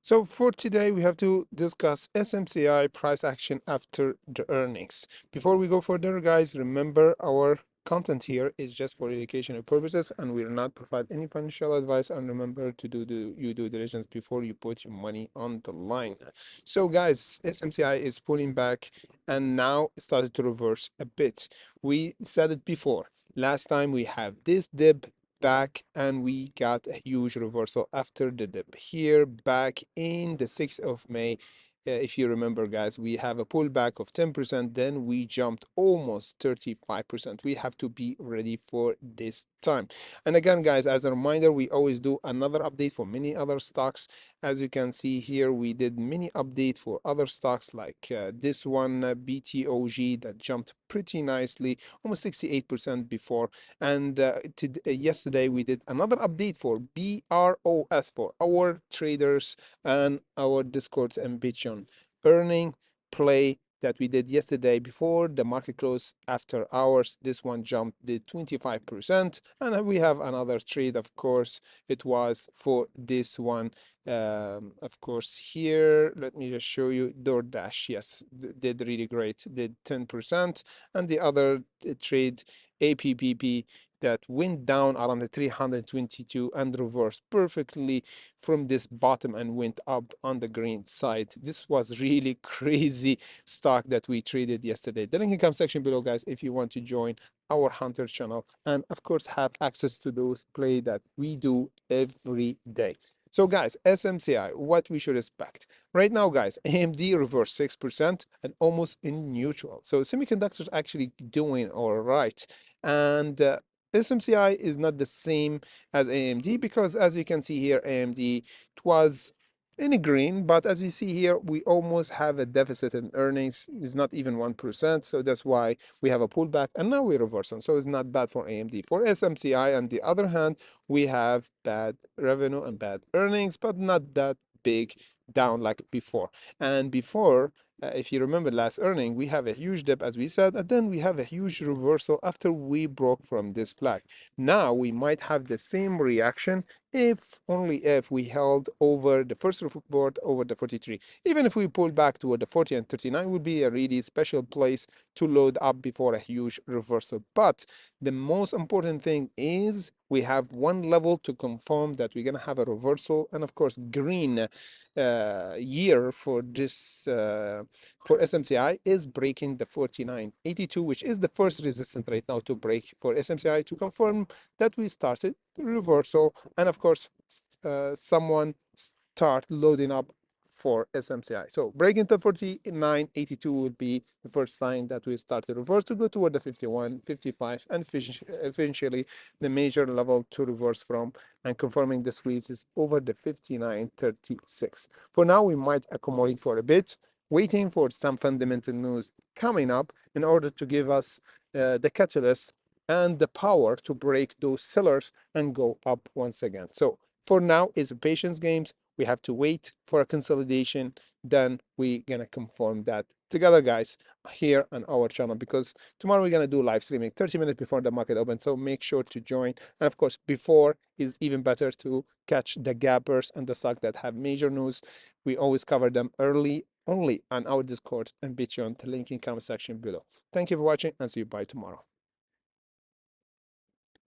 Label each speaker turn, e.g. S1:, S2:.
S1: So for today, we have to discuss SMCI price action after the earnings. Before we go further, guys, remember our content here is just for educational purposes and we will not provide any financial advice. And remember to do your due diligence before you put your money on the line. So guys, SMCI is pulling back and now it started to reverse a bit. We said it before. Last time we have this dip back and we got a huge reversal after the dip here back in the 6th of May. If you remember, guys, we have a pullback of 10%, then we jumped almost 35%. We have to be ready for this time. And again, guys, as a reminder, we always do another update for many other stocks. As you can see here, we did mini update for other stocks like this one, BTOG, that jumped pretty nicely, almost 68% before. And yesterday we did another update for BROS for our traders and our Discord and Bitcoin earning play that we did yesterday before the market close after hours. This one jumped the 25%. And we have another trade, of course. It was for this one. Of course, here, let me just show you DoorDash. Yes, did really great, did 10%. And the other trade, APPP, that went down around the 322 and reversed perfectly from this bottom and went up on the green side. This was really crazy stock that we traded yesterday. The link in the comment section below, guys, if you want to join our Hunter channel and of course have access to those play that we do every day. So guys, SMCI, what we should expect right now, guys. AMD reversed 6% and almost in neutral, so semiconductors actually doing all right. And SMCI is not the same as AMD because as you can see here, AMD it was in a green, but as we see here, we almost have a deficit in earnings. It's not even 1%, so that's why we have a pullback and now we're reversing. So it's not bad for AMD. For SMCI, on the other hand, we have bad revenue and bad earnings, but not that big down like before. And before, if you remember last earning, we have a huge dip, as we said, and then we have a huge reversal after we broke from this flag. Now we might have the same reaction if only if we held over the first support over the 43. Even if we pull back toward the 40 and 39 would be a really special place to load up before a huge reversal. But the most important thing is we have one level to confirm that we're going to have a reversal, and of course green year for this for SMCI is breaking the 49.82, which is the first resistance right now to break for SMCI to confirm that we started the reversal, and of course someone start loading up for SMCI. So breaking the 49.82 would be the first sign that we start to reverse to go toward the 51, 55, and eventually the major level to reverse from, and confirming the squeeze is over the 59.36. For now, we might accumulate for a bit, waiting for some fundamental news coming up in order to give us the catalyst and the power to break those sellers and go up once again. So for now, it's a patience games. We have to wait for a consolidation, then we're gonna confirm that together, guys, here on our channel, because tomorrow we're gonna do live streaming 30 minutes before the market opens. So make sure to join, and of course before is even better to catch the gappers and the stock that have major news. We always cover them early only on our Discord and Bitcoin. The link in comment section below. Thank you for watching and see you by tomorrow.